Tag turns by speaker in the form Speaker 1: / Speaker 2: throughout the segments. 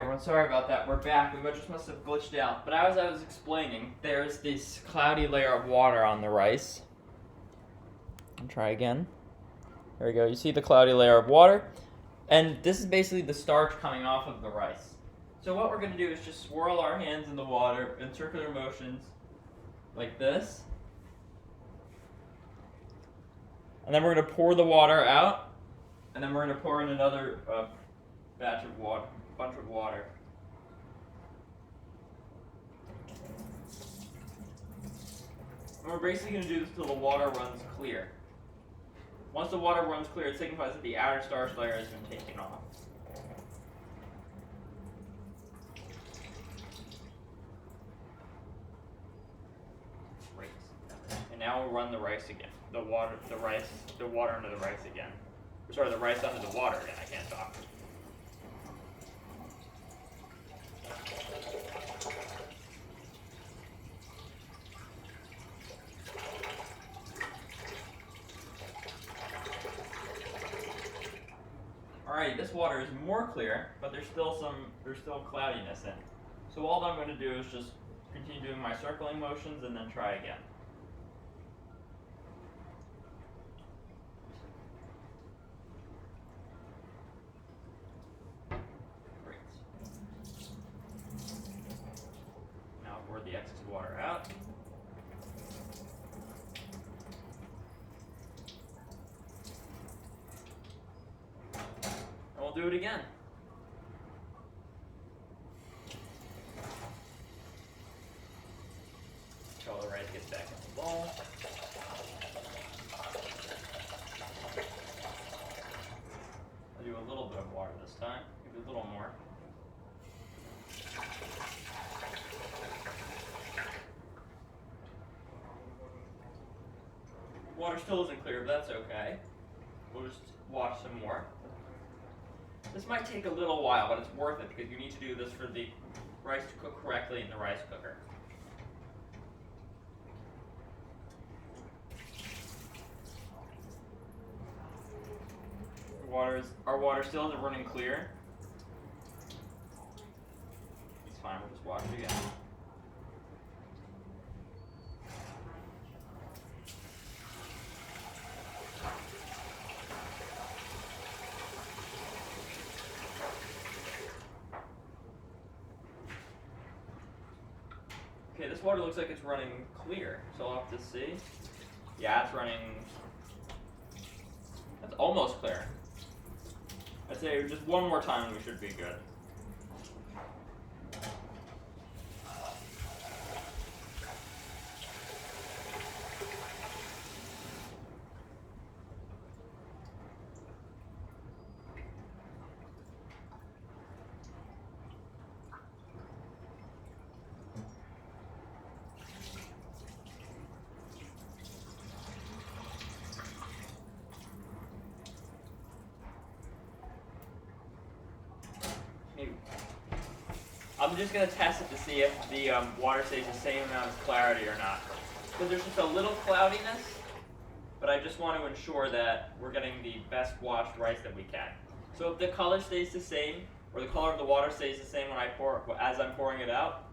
Speaker 1: Everyone, sorry about that. We're back. We just must have glitched out. But as I was explaining, there's this cloudy layer of water on the rice. I'll try again. There we go. You see the cloudy layer of water. And this is basically the starch coming off of the rice. So what we're going to do is just swirl our hands in the water in circular motions like this. And then we're going to pour the water out. And then we're going to pour in another bunch of water. And we're basically going to do this until the water runs clear. Once the water runs clear, it signifies that the outer starch layer has been taken off. Great. And now we'll run the rice again. The water under the rice again. Sorry, the rice under the water again. I can't talk. Alright, this water is more clear, but there's still cloudiness in. So all I'm going to do is just continue doing my circling motions and then try again. Great. Now pour the excess water out. And we'll do it again. Until the rice gets back in the bowl. I'll do a little bit of water this time. Maybe a little more. Water still isn't clear, but that's okay. We'll just watch some more. This might take a little while, but it's worth it because you need to do this for the rice to cook correctly in the rice cooker. Our water still isn't running clear. It's fine, we'll just watch it again. Okay, this water looks like it's running clear, so I'll have to see. Yeah, it's running. That's almost clear. I'd say just one more time and we should be good. I'm just going to test it to see if the water stays the same amount of clarity or not. Because there's just a little cloudiness, but I just want to ensure that we're getting the best washed rice that we can. So if the color stays the same, or the color of the water stays the same as I'm pouring it out,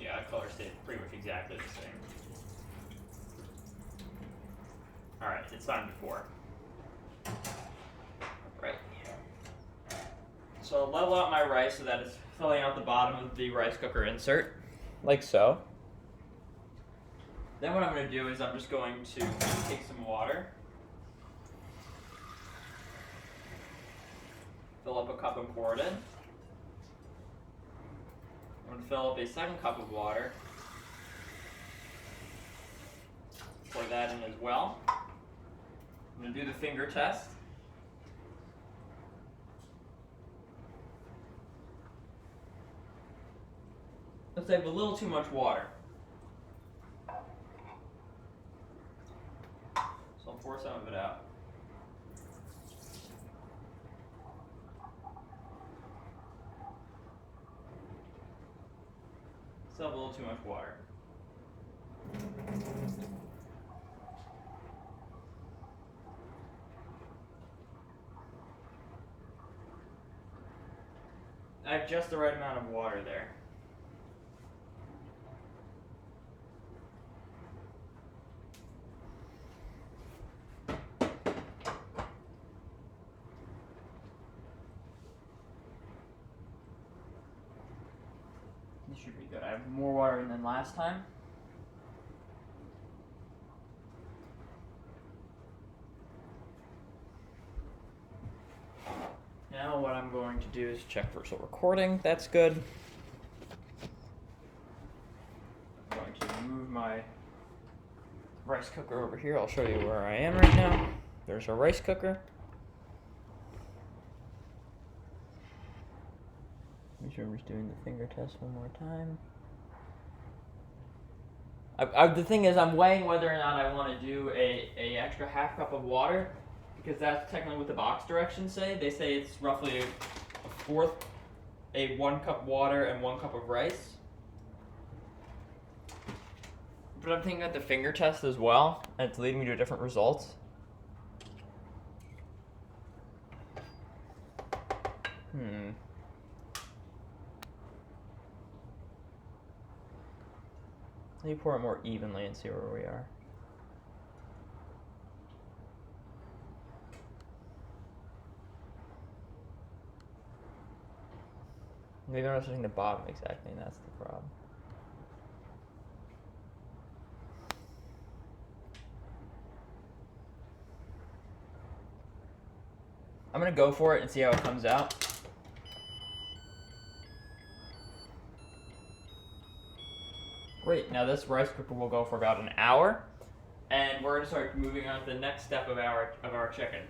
Speaker 1: yeah, the color stays pretty much exactly the same. Alright, it's time to pour. Right. So I'll level out my rice so that it's filling out the bottom of the rice cooker insert, like so. Then what I'm going to do is I'm just going to take some water, fill up a cup and pour it in. I'm going to fill up a second cup of water, pour that in as well. I'm going to do the finger test. Looks like I have a little too much water. So I'll pour some of it out. Still have a little too much water. I have just the right amount of water there. This should be good. I have more water than last time. Now what I'm going to do is check for recording. That's good. I'm going to move my rice cooker over here. I'll show you where I am right now. There's a rice cooker. Make sure we're just doing the finger test one more time. The thing is, I'm weighing whether or not I want to do a extra half cup of water, because that's technically what the box directions say. They say it's roughly a fourth, 1 cup water and 1 cup of rice. But I'm thinking about the finger test as well, and it's leading me to different results. Let me pour it more evenly and see where we are. Maybe I'm not touching the bottom exactly, and that's the problem. I'm gonna go for it and see how it comes out. Great, now this rice cooker will go for about an hour, and we're gonna start moving on to the next step of our chicken.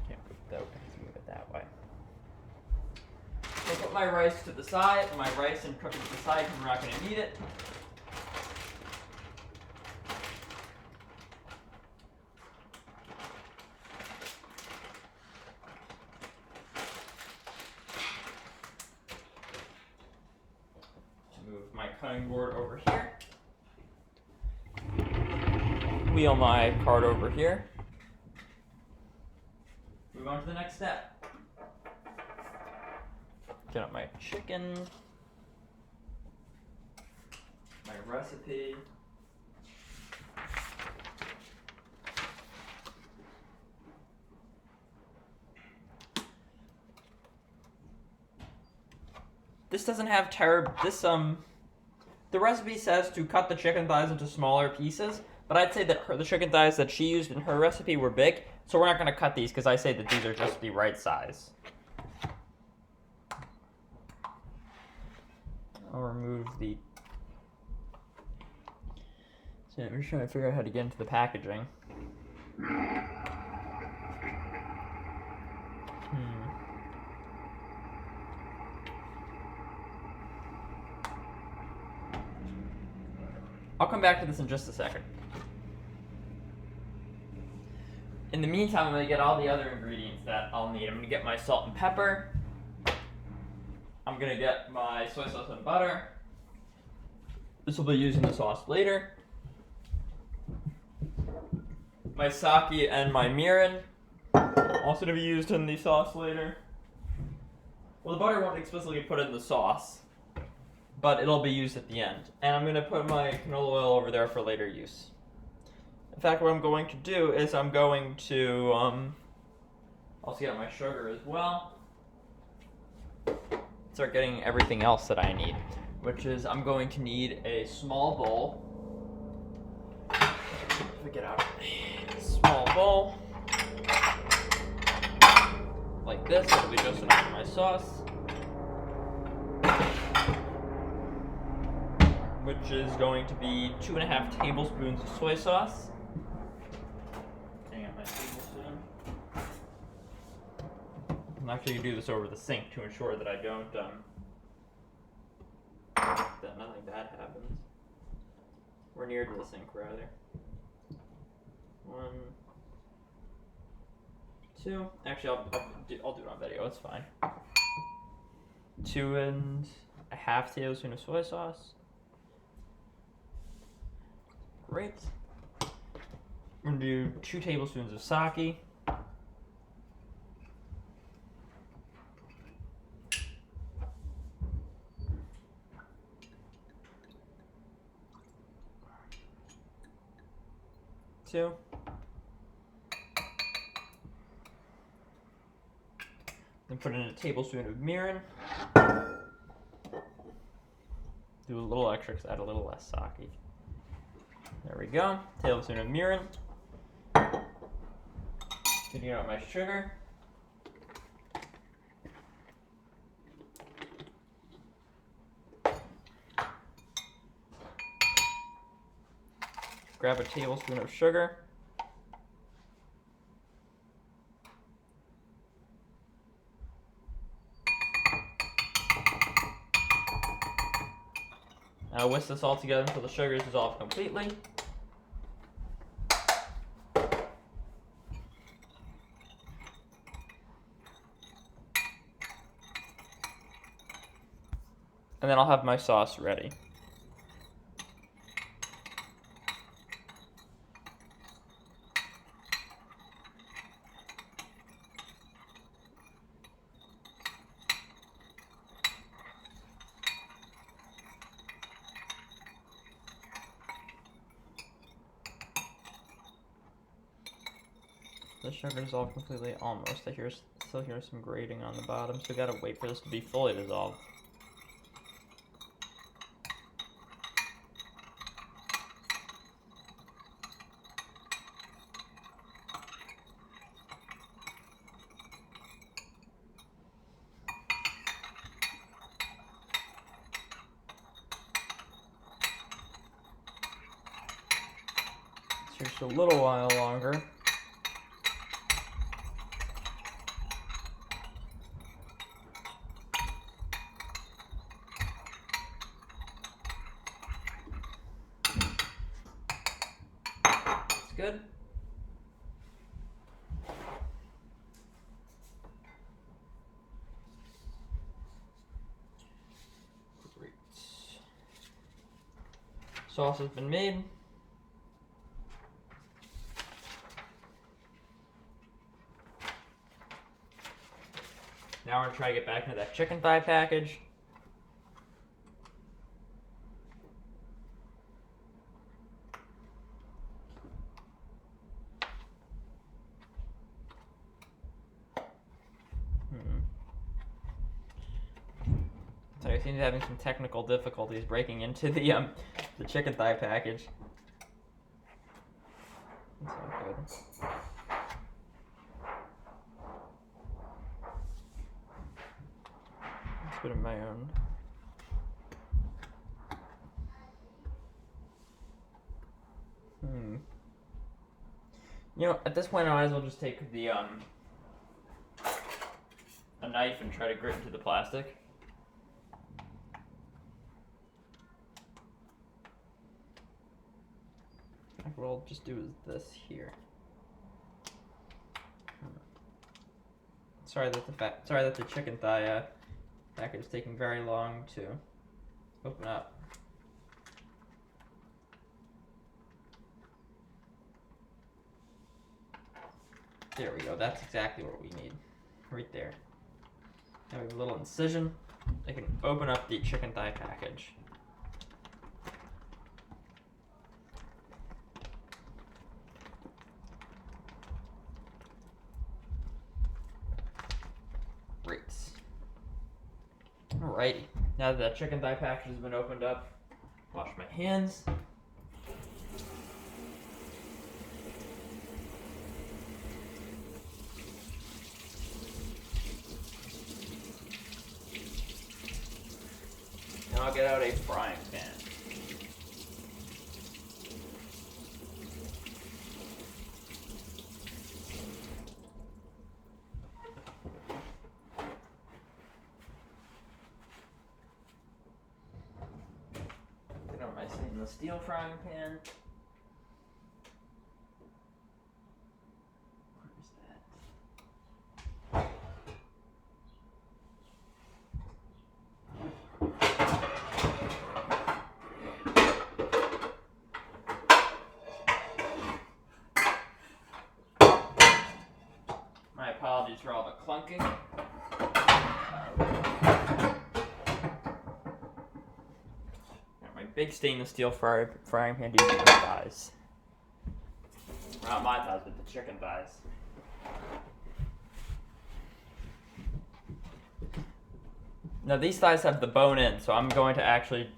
Speaker 1: Can't move it that way. So put my rice to the side, my rice and cook it to the side because we're not gonna need it. Move my cutting board over here. Wheel my cart over here. Move on to the next step. Get up my chicken. My recipe. This doesn't have the recipe says to cut the chicken thighs into smaller pieces, but I'd say that the chicken thighs that she used in her recipe were big, so we're not going to cut these because I say that these are just the right size. I'll remove the... So I'm just trying to figure out how to get into the packaging. I'll come back to this in just a second. In the meantime, I'm going to get all the other ingredients that I'll need. I'm going to get my salt and pepper. I'm going to get my soy sauce and butter. This will be used in the sauce later. My sake and my mirin, also to be used in the sauce later. Well, the butter won't explicitly put in the sauce, but it'll be used at the end. And I'm going to put my canola oil over there for later use. In fact, what I'm going to do is I'm going to also get my sugar as well. Start getting everything else that I need, which is I'm going to need a small bowl. Let me get out a small bowl. Like this, it'll be just enough for my sauce. Which is going to be 2.5 tablespoons of soy sauce. Hang on my tablespoon. I'm actually going to do this over the sink to ensure that I don't, that nothing bad happens. We're near to the sink, rather. 1, 2. Actually, I'll do it on video. It's fine. 2.5 tablespoons of soy sauce. Great. I'm going to do 2 tablespoons of sake. 2. Then put in a tablespoon of mirin. Do a little extra because I add a little less sake. There we go. Tablespoon of mirin. Putting out my sugar. Grab a tablespoon of sugar. Now whisk this all together until the sugar is dissolved completely. And then I'll have my sauce ready. The sugar dissolved completely, almost. I still hear some grating on the bottom, so gotta wait for this to be fully dissolved. Just a little while longer. That's good. Great. Sauce has been made. Now we're going to try to get back into that chicken thigh package. So I seem to be having some technical difficulties breaking into the chicken thigh package. That's not good. Bit of my own. You know, at this point I might as well just take the a knife and try to grit into the plastic. What I'll just do is this here. Sorry that the chicken thigh package is taking very long to open up. There we go, that's exactly what we need. Right there. Now we have a little incision. I can open up the chicken thigh package. Great. Alrighty, now that chicken thigh package has been opened up, wash my hands. Now I'll get out a frying pan. In the steel frying pan. Where's that? My apologies for all the clunking. Big stainless steel frying pan to use with thighs. Not my thighs, but the chicken thighs. Now these thighs have the bone in, so I'm going to actually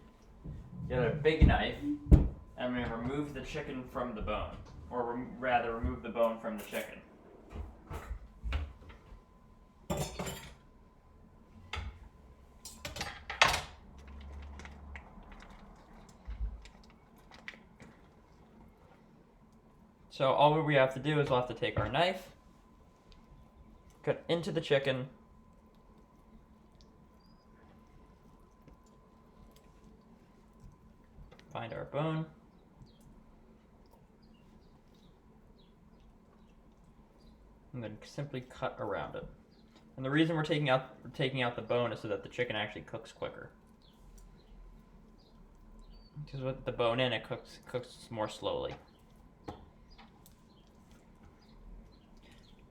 Speaker 1: get a big knife and I'm going to remove the chicken from the bone. Or rather, remove the bone from the chicken. So all we have to do is we'll have to take our knife, cut into the chicken, find our bone, and then simply cut around it. And the reason we're taking out the bone is so that the chicken actually cooks quicker. Because with the bone in, it cooks more slowly.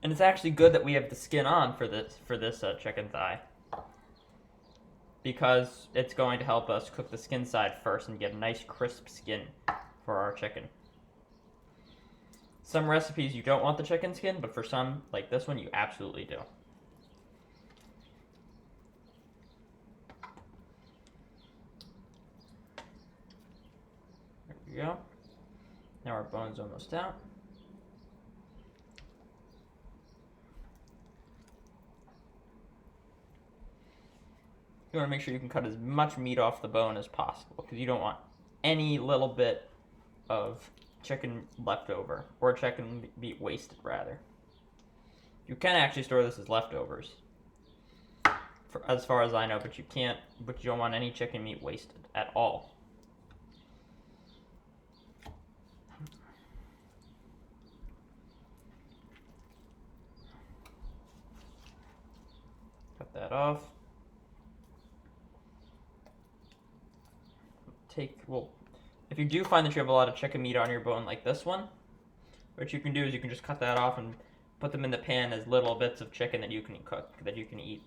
Speaker 1: And it's actually good that we have the skin on for this chicken thigh, because it's going to help us cook the skin side first and get a nice crisp skin for our chicken. Some recipes you don't want the chicken skin, but for some, like this one, you absolutely do. There we go. Now our bone's almost out. You want to make sure you can cut as much meat off the bone as possible, because you don't want any little bit of chicken left over, or chicken meat wasted, rather. You can actually store this as leftovers, as far as I know, but you don't want any chicken meat wasted at all. Cut that off. If you do find that you have a lot of chicken meat on your bone like this one, what you can do is you can just cut that off and put them in the pan as little bits of chicken that you can cook, that you can eat.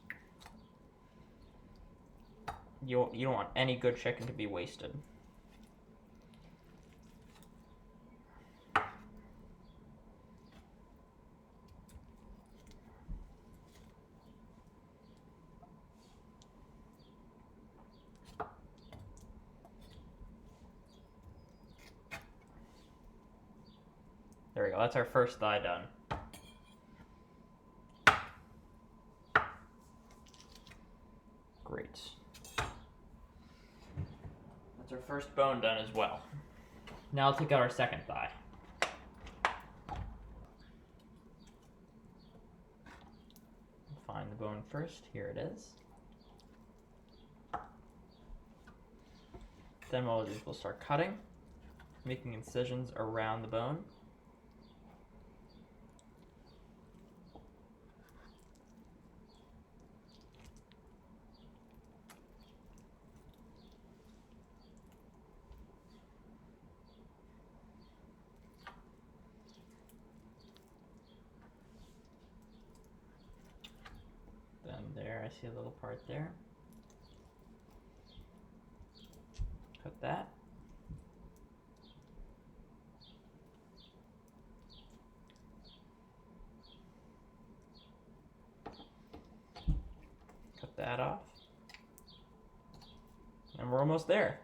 Speaker 1: You don't want any good chicken to be wasted. There we go, that's our first thigh done. Great. That's our first bone done as well. Now I'll take out our second thigh. Find the bone first, here it is. Then what we'll do is we'll start cutting, making incisions around the bone. There, I see a little part there. Cut that. Cut that off. And we're almost there.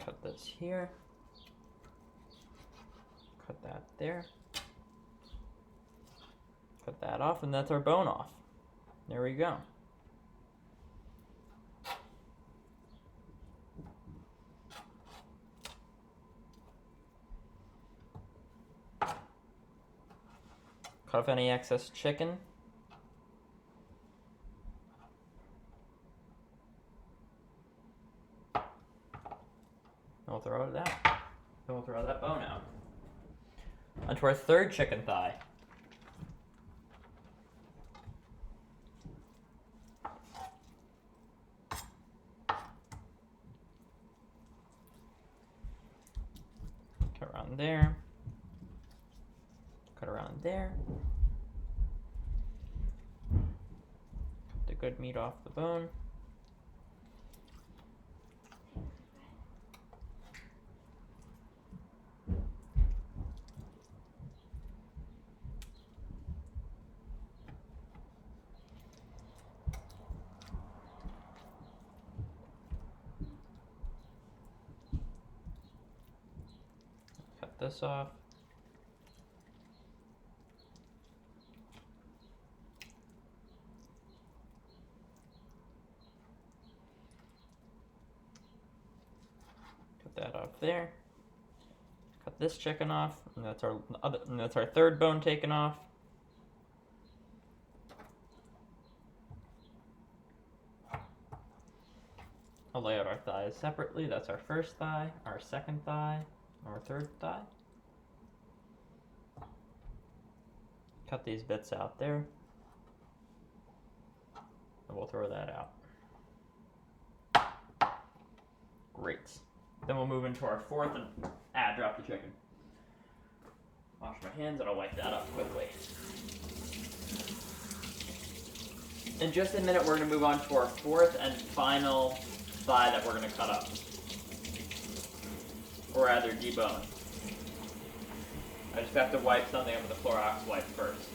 Speaker 1: Cut this here. Cut that there. Cut that off, and that's our bone off. There we go. Cut off any excess chicken. And we'll throw it out. Then we'll throw that bone out. Onto our third chicken thigh. Cut around there. Cut around there. Cut the good meat off the bone. Cut this off. Cut that off there. Cut this chicken off. And that's our third bone taken off. I'll lay out our thighs separately. That's our first thigh, our second thigh, our third thigh. Cut these bits out there. And we'll throw that out. Great. Then we'll move into our fourth and drop the chicken. Wash my hands and I'll wipe that up quickly. In just a minute, we're going to move on to our fourth and final thigh that we're going to cut up. Or rather, debone. I just have to wipe something up with a Clorox wipe first.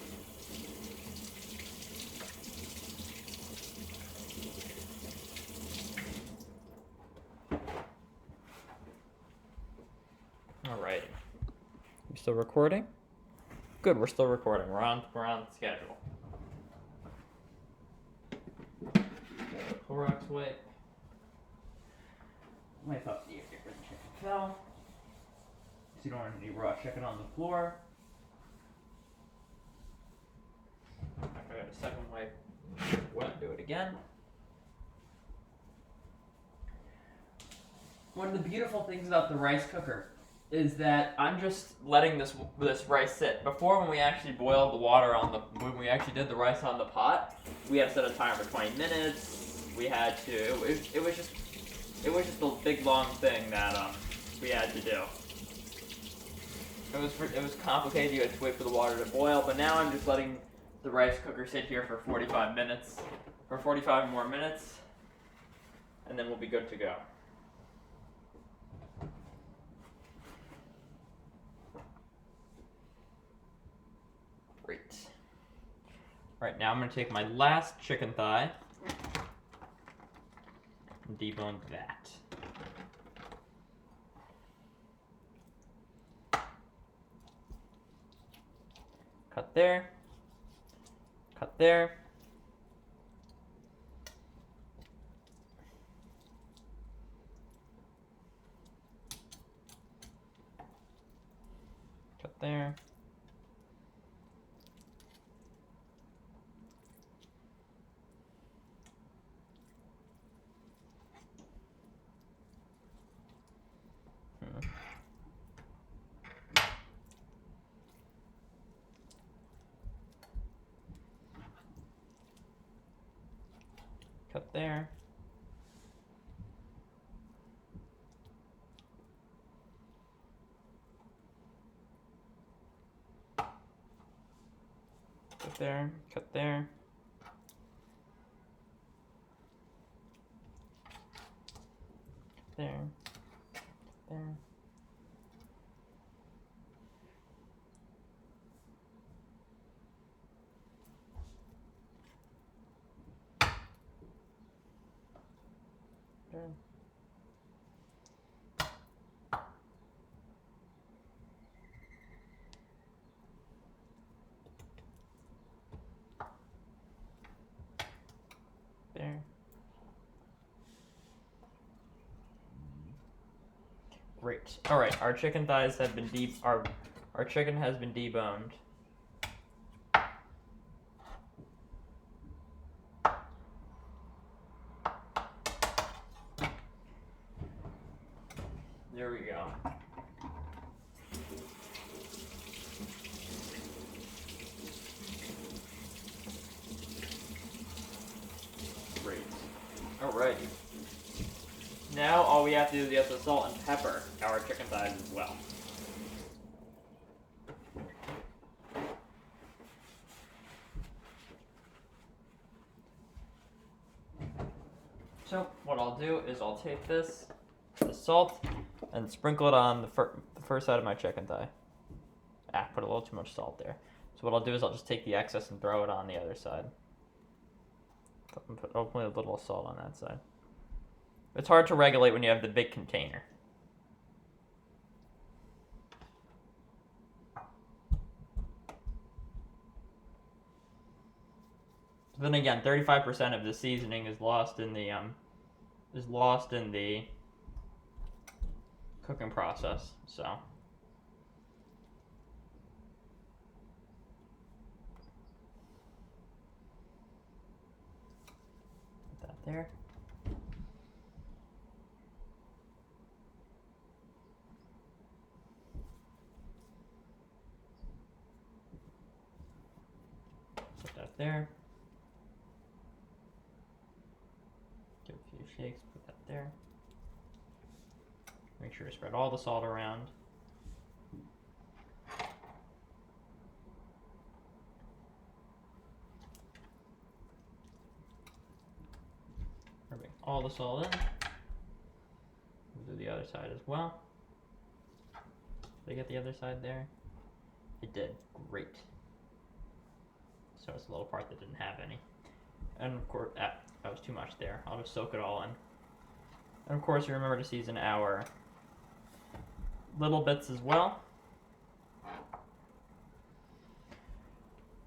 Speaker 1: Alrighty. You still recording? Good, we're still recording. We're on schedule. Clorox wipe. Wipe up the area where the chicken fell. So you don't want any raw chicken on the floor. After I got a second wipe, wet, do it again. One of the beautiful things about the rice cooker is that I'm just letting this rice sit. Before, when we actually boiled the water when we actually did the rice on the pot, we had to set a timer for 20 minutes. We had to. It was just a big long thing that we had to do. It was complicated. You had to wait for the water to boil. But now I'm just letting the rice cooker sit here for 45 minutes, for 45 more minutes, and then we'll be good to go. Great. Right now I'm going to take my last chicken thigh and debone that. Cut there. Cut there. Cut there. Cut there. Cut there, cut there. Cut there, there. There. There. Great. All right, our chicken thighs have been our chicken has been deboned. There we go. Great. Alrighty. Now all we have to do is we have to salt and pepper our chicken thighs as well. So what I'll do is I'll take the salt, and sprinkle it on the first side of my chicken thigh. Put a little too much salt there. So what I'll do is I'll just take the excess and throw it on the other side. Put a little salt on that side. It's hard to regulate when you have the big container. Then again, 35% of the seasoning is lost in the cooking process. So put that there. Put that there. Give a few shakes, put that there. Make sure to spread all the salt around. Rubbing all the salt in. We'll do the other side as well. Did I get the other side there? It did. Great. So it's a little part that didn't have any. And of course, that was too much there. I'll just soak it all in. And of course, remember to season our little bits as well.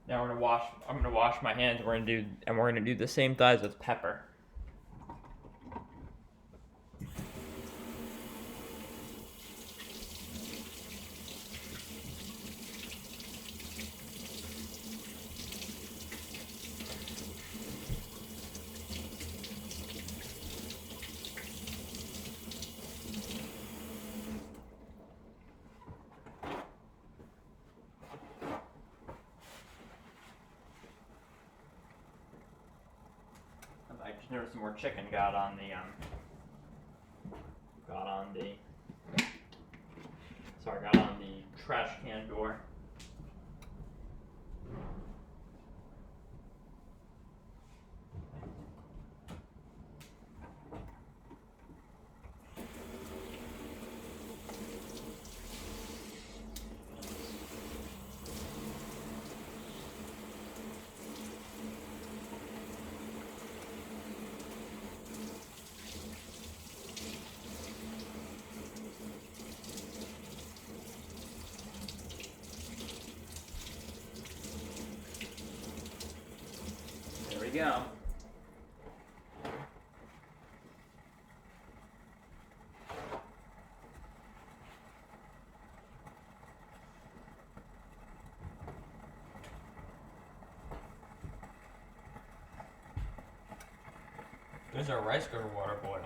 Speaker 1: Now I'm gonna wash my hands. We're gonna do the same thighs with pepper. I just noticed some more chicken got on the trash can door. There we go. There's our rice cooker water boiling.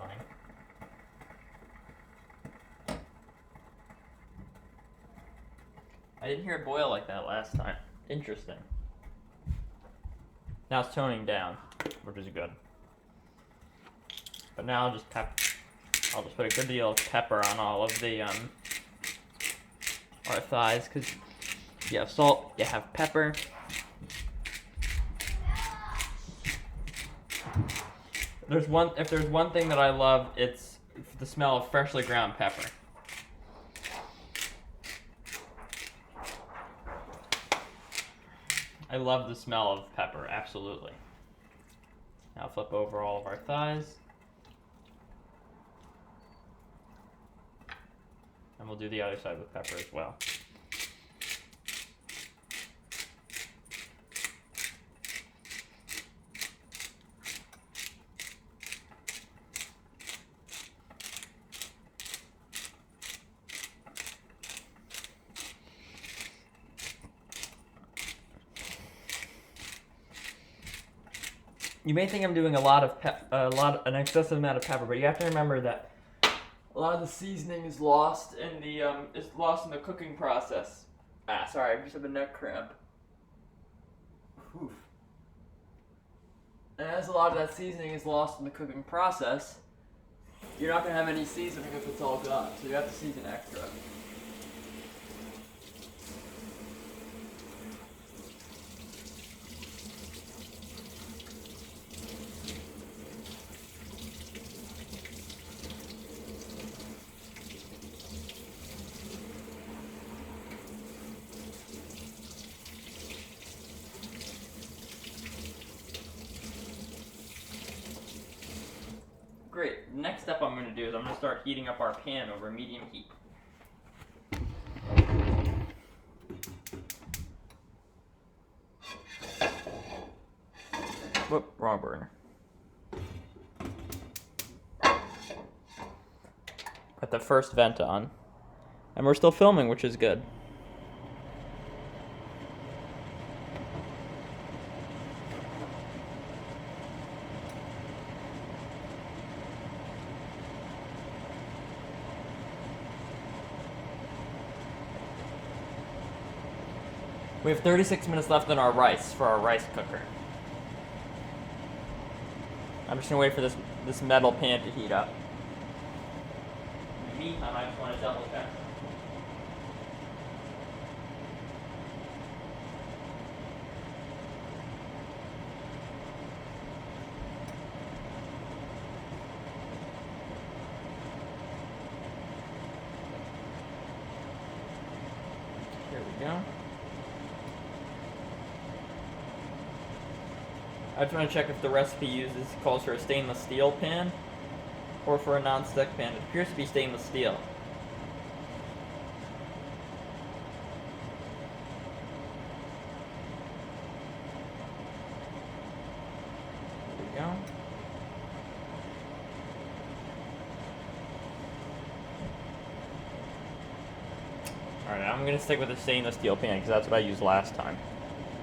Speaker 1: I didn't hear it boil like that last time. Interesting. Now it's toning down, which is good. But now I'll just put a good deal of pepper on all of the our thighs, because you have salt, you have pepper. If there's one thing that I love, it's the smell of freshly ground pepper. I love the smell of pepper, absolutely. Now flip over all of our thighs. And we'll do the other side with pepper as well. You may think I'm doing an excessive amount of pepper, but you have to remember that a lot of the seasoning is lost in the cooking process. Sorry, I just have a neck cramp. Oof. And as a lot of that seasoning is lost in the cooking process, you're not gonna have any seasoning if it's all gone. So you have to season extra. Great. The next step I'm going to do is I'm going to start heating up our pan over medium heat. Whoop, wrong burner. Put the first vent on. And we're still filming, which is good. We have 36 minutes left on our rice for our rice cooker. I'm just gonna wait for this metal pan to heat up. Meat, I might just want to double check. Here we go. I just want to check if the recipe calls for a stainless steel pan or for a non-stick pan. It appears to be stainless steel. There we go. Alright, I'm going to stick with the stainless steel pan because that's what I used last time.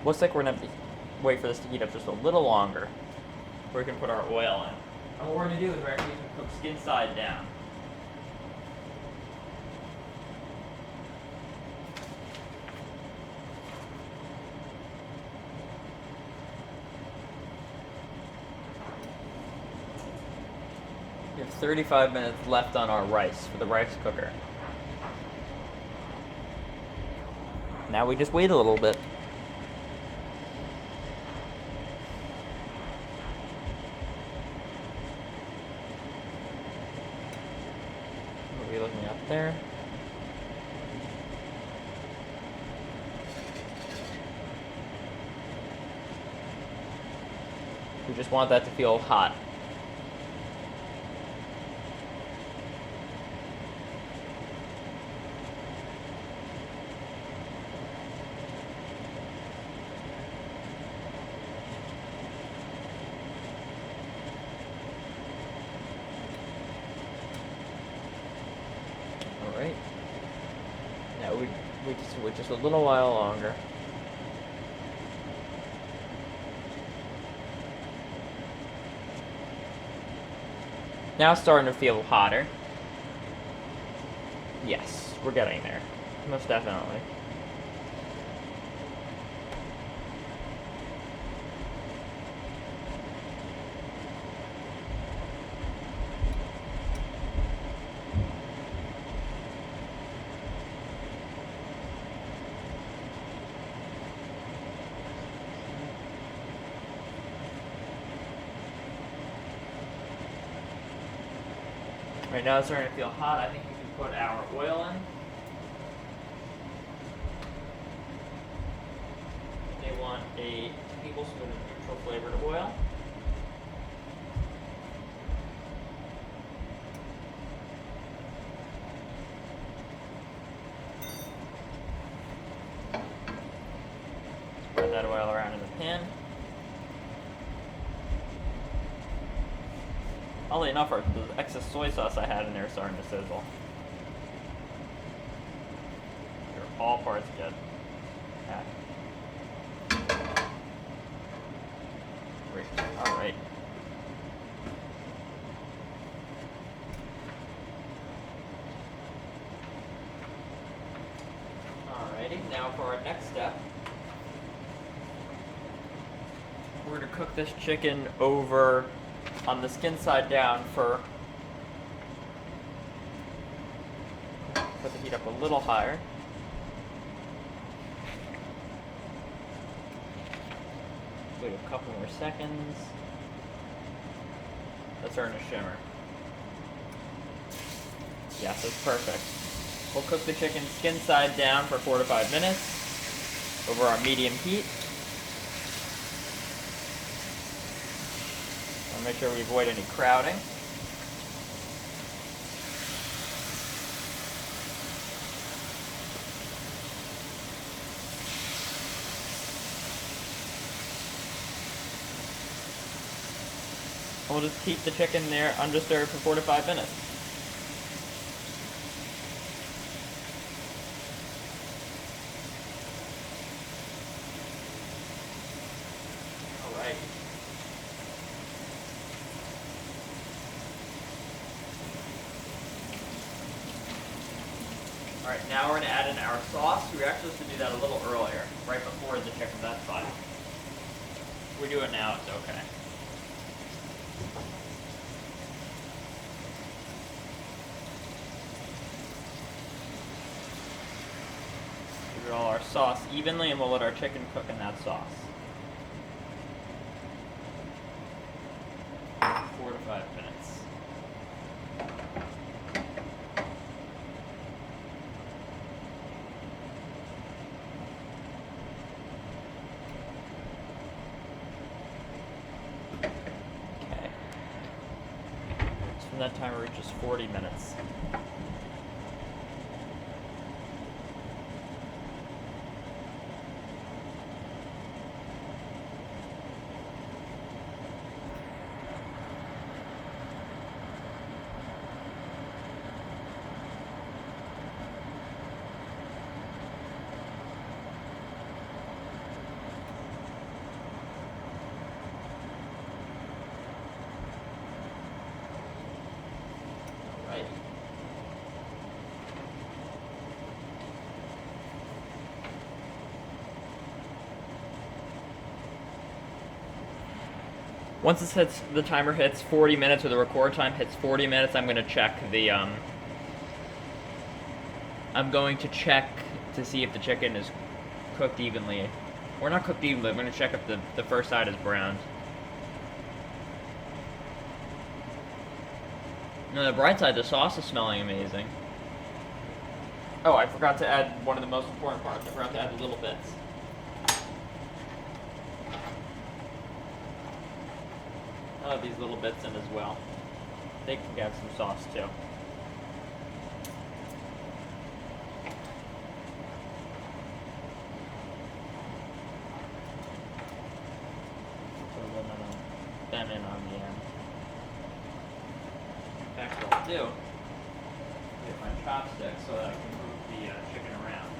Speaker 1: Looks like we're going to have to wait for this to heat up just a little longer before we can put our oil in. And what we're going to do is we're actually going to cook skin side down. We have 35 minutes left on our rice for the rice cooker. Now we just wait a little bit. What are we looking up there? We just want that to feel hot. Alright. Now we just wait just a little while longer. Now it's starting to feel hotter. Yes, we're getting there. Most definitely. Right now it's starting to feel hot. I think we can put our oil in. They want a tablespoon of neutral flavored oil. Spread that oil around in the pan. Oddly enough, the excess soy sauce I had in there is starting to sizzle. They're all parts good. Yeah. Great. Alright. Alrighty, now for our next step. We're going to cook this chicken over on the skin side down for, put the heat up a little higher. Wait a couple more seconds. That's starting to shimmer. Yes, that's perfect. We'll cook the chicken skin side down for 4 to 5 minutes over our medium heat. Make sure we avoid any crowding. We'll just keep the chicken there undisturbed for 4 to 5 minutes. Alright. Alright, now we're going to add in our sauce. We were actually supposed to do that a little earlier, right before the chicken's outside. If we do it now, it's okay. Give it all our sauce evenly, and we'll let our chicken cook in that sauce. 4 to 5 minutes. Okay. So when that timer reaches 40 minutes. Once the timer hits 40 minutes, or the record time hits 40 minutes, I'm going to check I'm going to check to see if the chicken is cooked evenly. Or not cooked evenly, I'm going to check if the first side is browned. No, the bright side, the sauce is smelling amazing. Oh, I forgot to add one of the most important parts. I forgot to add the little bits. I'll have these little bits in as well. They can have some sauce too. Throw them in on the end. In fact, what I'll do, get my chopsticks so that I can move the chicken around.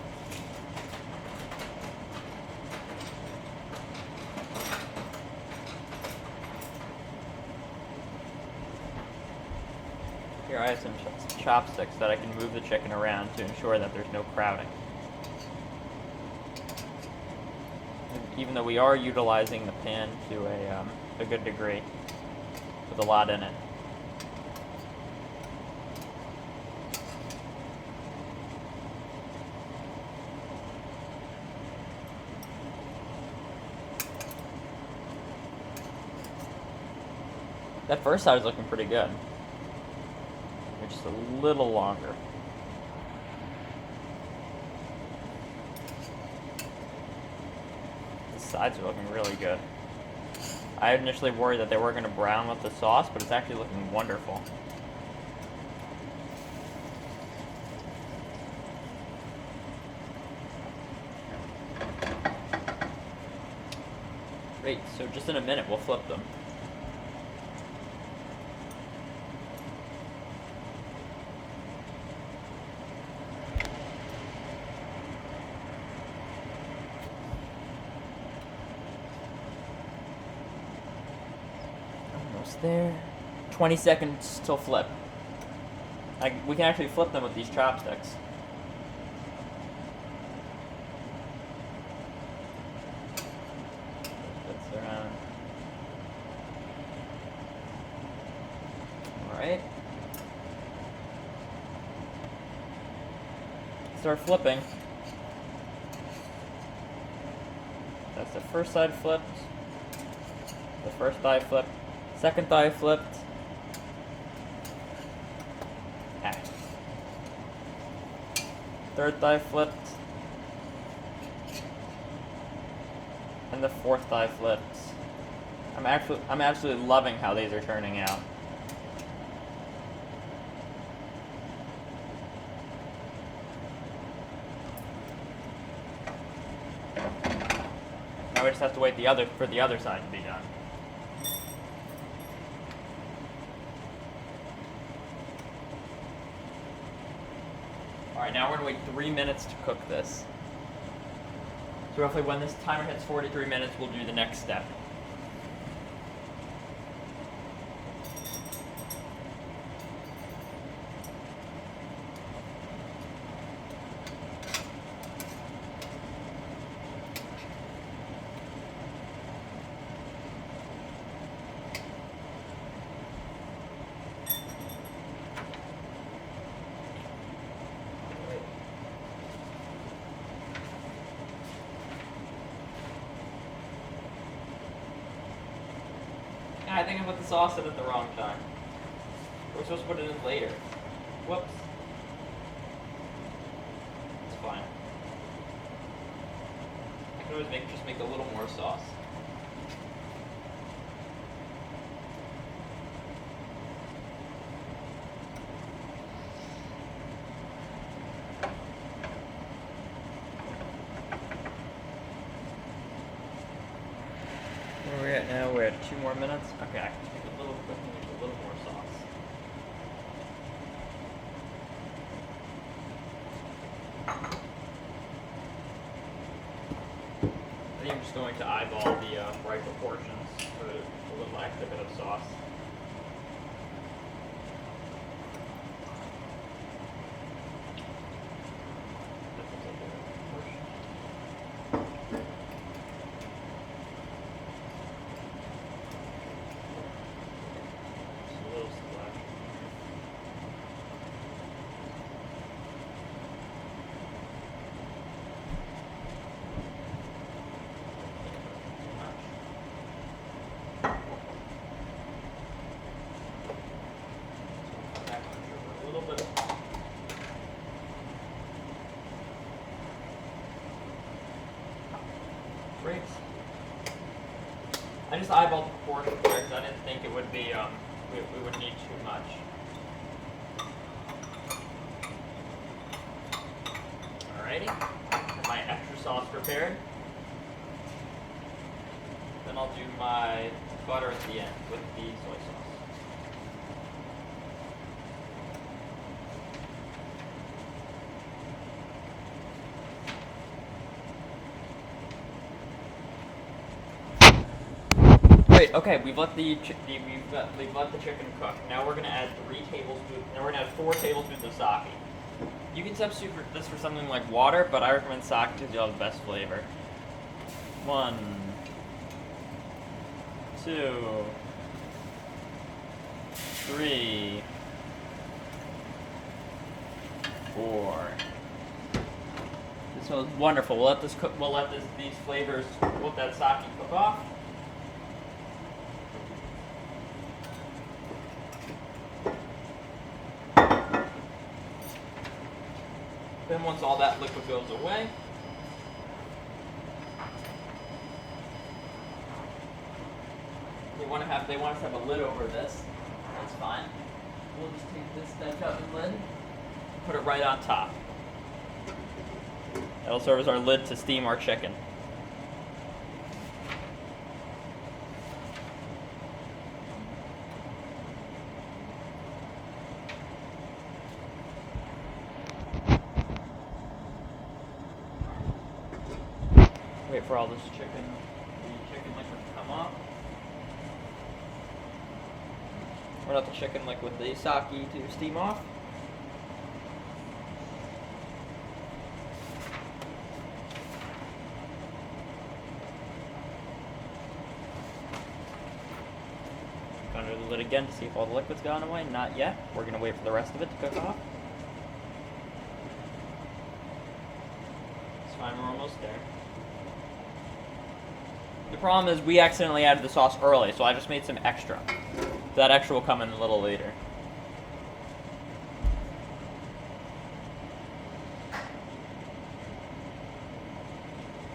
Speaker 1: Here I have some chopsticks that I can move the chicken around to ensure that there's no crowding. Even though we are utilizing the pan to a good degree, with a lot in it. That first side is looking pretty good. Just a little longer. The sides are looking really good. I initially worried that they were going to brown with the sauce, but it's actually looking wonderful. Great, so just in a minute we'll flip them. There. 20 seconds till flip. We can actually flip them with these chopsticks. Bits around. Alright. Start flipping. That's the first side flipped. The first thigh flipped. Second thigh flipped. Third thigh flipped. And the fourth thigh flipped. I'm absolutely loving how these are turning out. Now we just have to wait for the other side to be done. Alright, now we're gonna wait 3 minutes to cook this. So roughly when this timer hits 43 minutes, we'll do the next step. I think I put the sauce in at the wrong time. We're supposed to put it in later. Whoops. It's fine. I can always just make a little more sauce. Where are we at now? We're at 2 more minutes. Okay, I can make a little more sauce. I think I'm just going to eyeball the right proportions for a little extra bit of sauce. Great. I just eyeballed the proportion there because I didn't think it would be, we would need too much. Alrighty. Got my extra sauce prepared. Then I'll do my butter at the end with the soy sauce. Great. Okay, we've let the chicken cook. Now we're gonna add 3 tablespoons. Now we're gonna add 4 tablespoons of sake. You can substitute this for something like water, but I recommend sake because you'll have the best flavor. 1, 2, 3, 4. This smells wonderful. We'll let this cook. We'll let these flavors. We'll let that sake cook off. Then once all that liquid goes away, they want us to have a lid over this. That's fine. We'll just take this Dutch oven lid, put it right on top. That'll serve as our lid to steam our chicken. Wait for all the chicken liquid to come off. Or not the chicken liquid, the sake to steam off. Under the lid again to see if all the liquid's gone away. Not yet. We're going to wait for the rest of it to cook off. It's fine, we're almost there. The problem is we accidentally added the sauce early, so I just made some extra. That extra will come in a little later.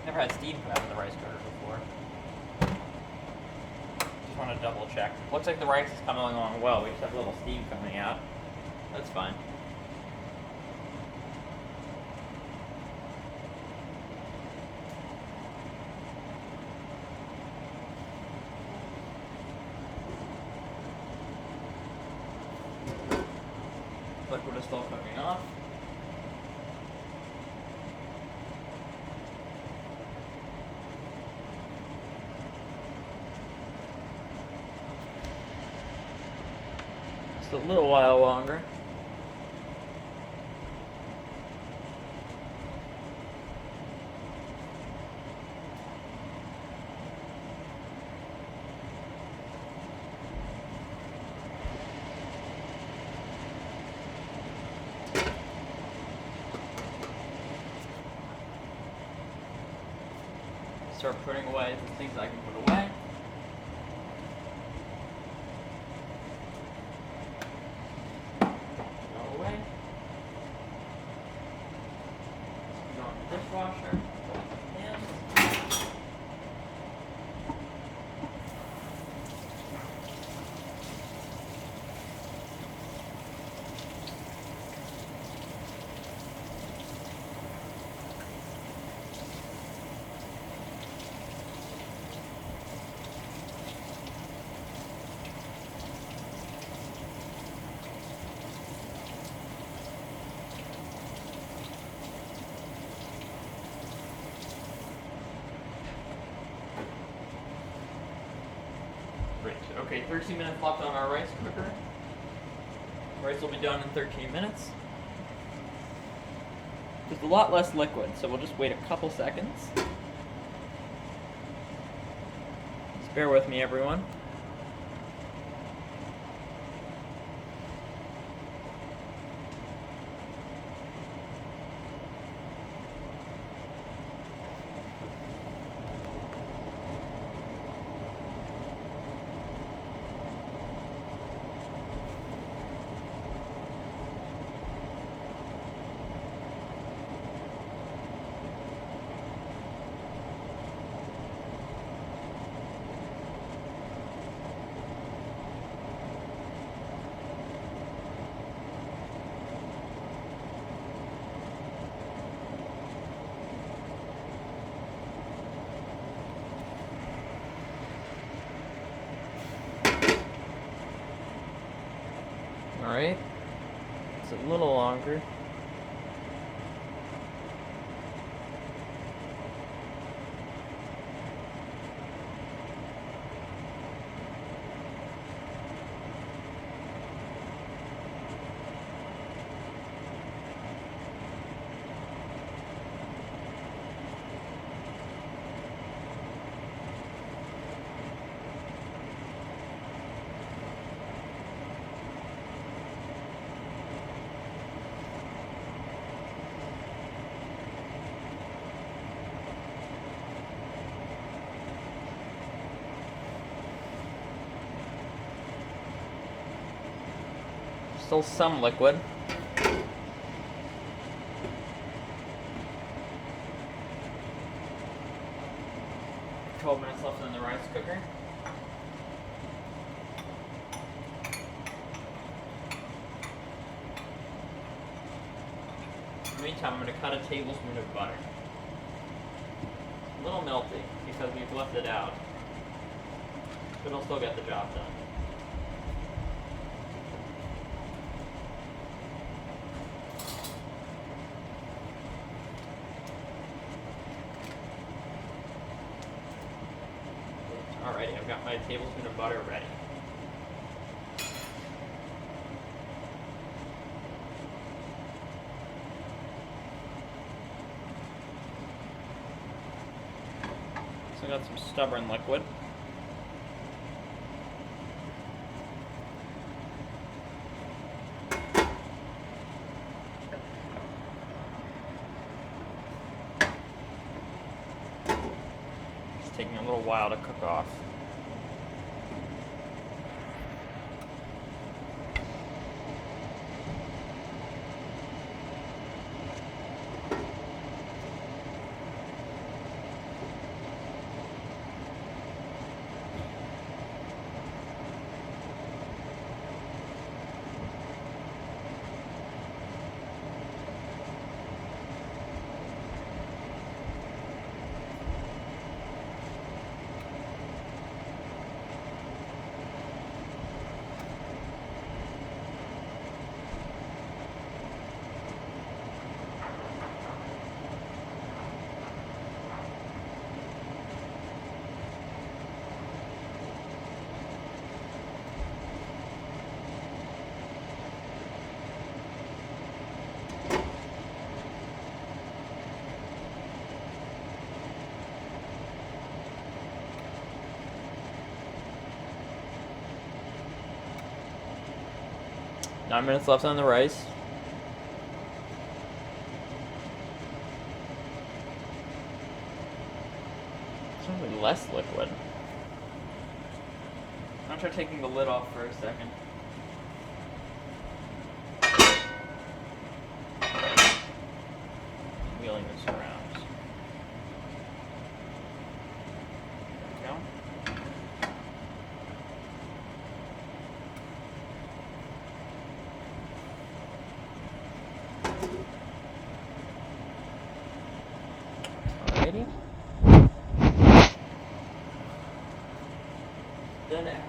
Speaker 1: Never had steam come out of the rice cooker before. Just want to double check. Looks like the rice is coming along well. We just have a little steam coming out. That's fine. Liquid is still cooking off. Just a little while longer. Start putting away the things I can put away. Go away. Go in the dishwasher. Hands. Great. Okay, 13 minutes left on our rice cooker. Rice will be done in 13 minutes. There's a lot less liquid, so we'll just wait a couple seconds. Just bear with me, everyone. Alright, it's a little longer. Still some liquid. $12 minutes left in the rice cooker. In the meantime, I'm going to cut a tablespoon of butter. A little melty because we've left it out, but it'll still get the job done. Alrighty, I've got my tablespoon of butter ready. So I got some stubborn liquid. It's taking a little while to cook off. 9 minutes left on the rice. It's probably less liquid. I'm gonna try taking the lid off for a second. Wheeling this around. There we go. Alrighty. Then after that,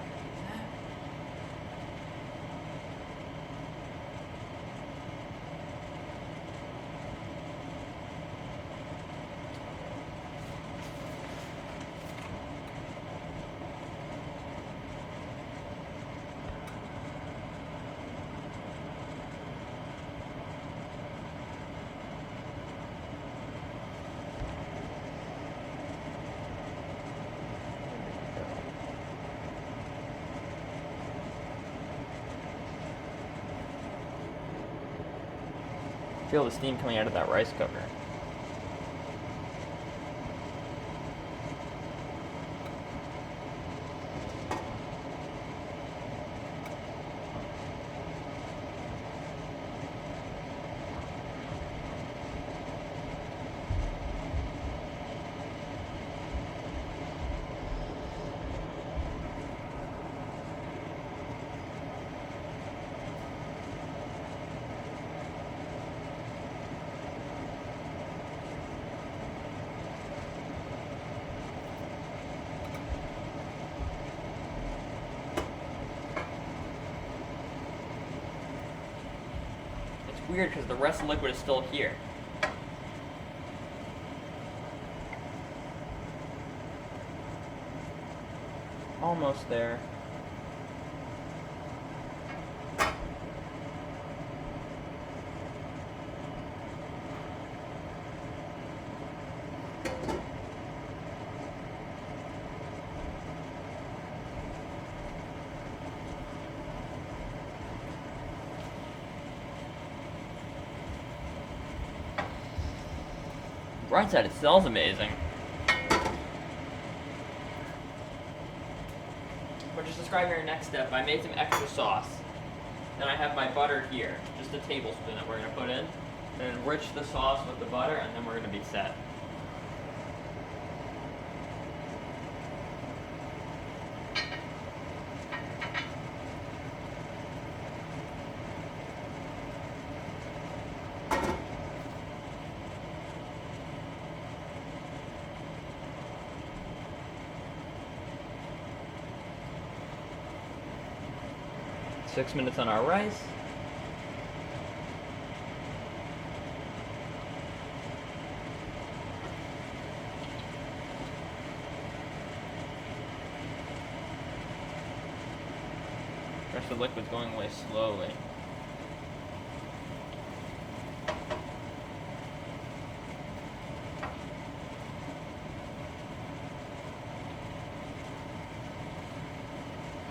Speaker 1: feel the steam coming out of that rice cooker. Weird because the rest of the liquid is still here. Almost there. Right side, it smells amazing. But just describe your next step. I made some extra sauce. Then I have my butter here, just a tablespoon that we're going to put in. And enrich the sauce with the butter, and then we're going to be set. Six minutes on our rice. The rest of the liquid's going away slowly.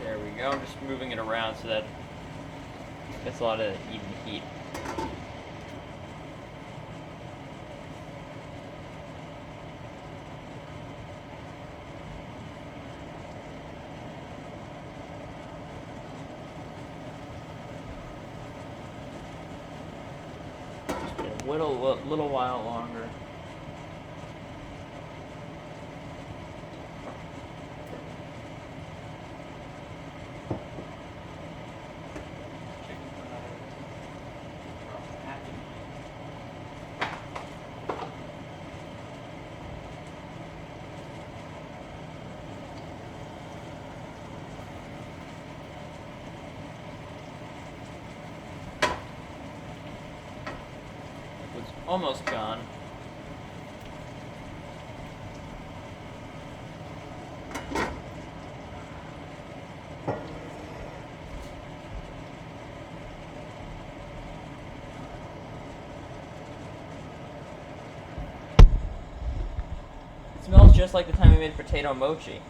Speaker 1: There we go. I'm just moving it around so that it gets a lot of even heat. Just a little while longer. Almost gone. It smells just like the time we made potato mochi.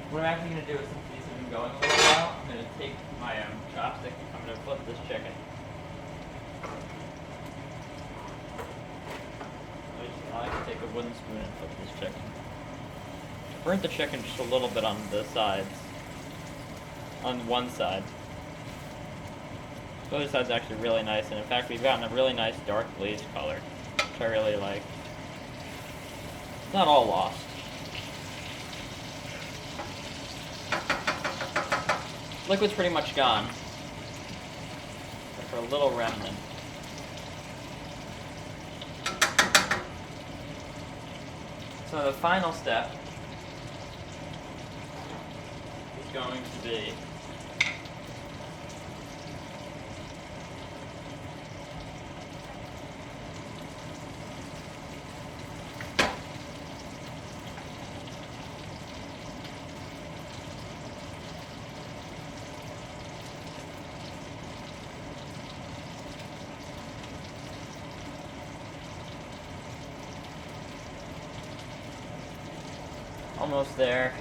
Speaker 1: What I'm actually going to do is, since these have been going a little while, I'm going to take my chopstick and I'm going to flip this chicken. I like to take a wooden spoon and flip this chicken. Burnt the chicken just a little bit on the sides. On one side. The other side's actually really nice, and in fact we've gotten a really nice dark glaze color, which I really like. It's not all lost. Liquid's pretty much gone. Except for a little remnant. So the final step is going to be almost there.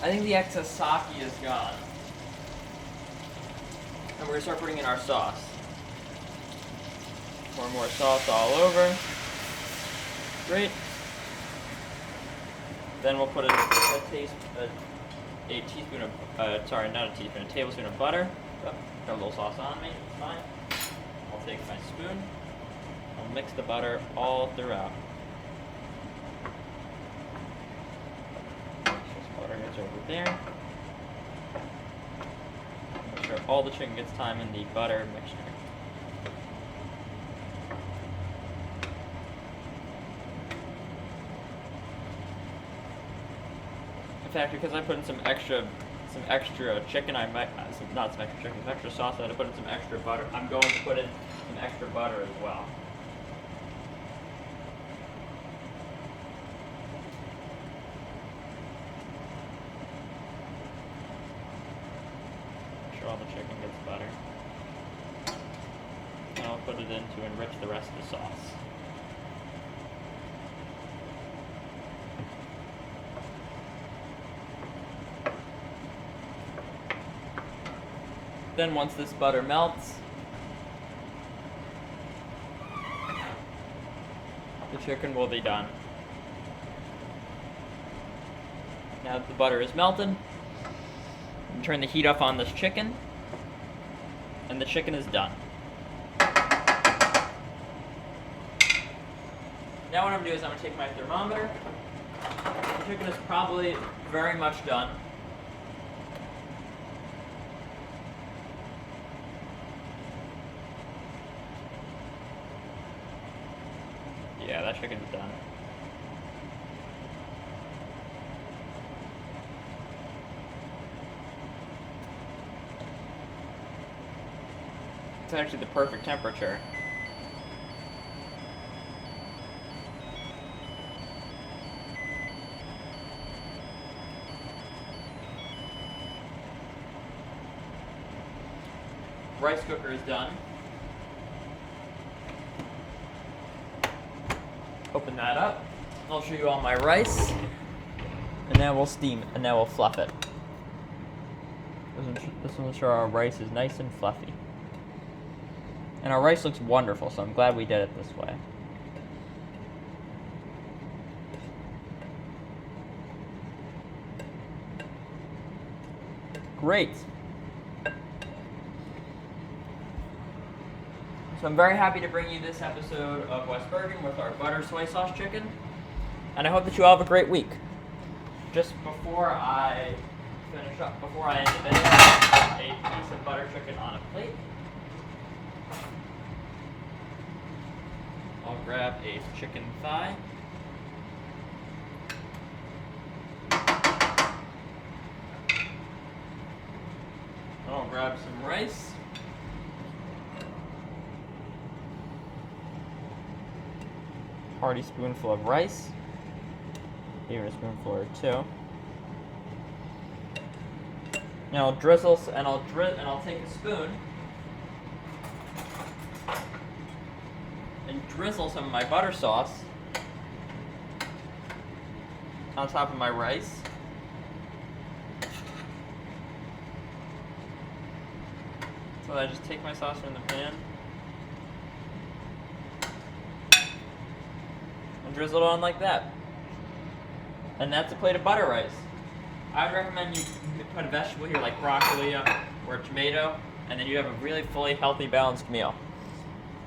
Speaker 1: I think the excess sake is gone. And we're going to start putting in our sauce. Pour more sauce all over. Great. Then we'll put a teaspoon of, a tablespoon of butter. Oh, got a little sauce on me, it's fine. I'll take my spoon. I'll mix the butter all throughout. Over there. Make sure all the chicken gets time in the butter mixture. In fact, because I put in some extra chicken, I might not some extra chicken, some extra sauce. I had to put in some extra butter. I'm going to put in some extra butter as well. All the chicken gets butter. And I'll put it in to enrich the rest of the sauce. Then once this butter melts, the chicken will be done. Now that the butter is melted, turn the heat up on this chicken, and the chicken is done. Now what I'm going to do is I'm going to take my thermometer. The chicken is probably very much done. Yeah, that chicken's done. It's actually the perfect temperature. Rice cooker is done. Open that up. I'll show you all my rice. And now we'll steam, and now we'll fluff it. This will ensure our rice is nice and fluffy. And our rice looks wonderful, so I'm glad we did it this way. Great. So I'm very happy to bring you this episode of West Bergen with our butter soy sauce chicken. And I hope that you all have a great week. Just before I finish up, before I end the video, a piece of butter chicken on a plate. I'll grab a chicken thigh. I'll grab some rice. Hearty spoonful of rice. Even a spoonful or two. Now I'll drizzle, and I'll take a spoon and drizzle some of my butter sauce on top of my rice. So I just take my sauce from the pan and drizzle it on like that. And that's a plate of butter rice. I would recommend you put a vegetable here like broccoli or a tomato, and then you have a really fully healthy, balanced meal.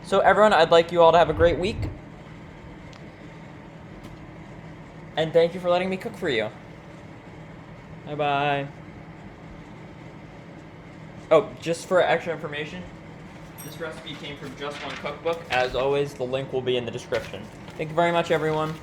Speaker 1: So everyone, I'd like you all to have a great week. And thank you for letting me cook for you. Bye-bye. Oh, just for extra information, this recipe came from Just One Cookbook. As always, the link will be in the description. Thank you very much, everyone.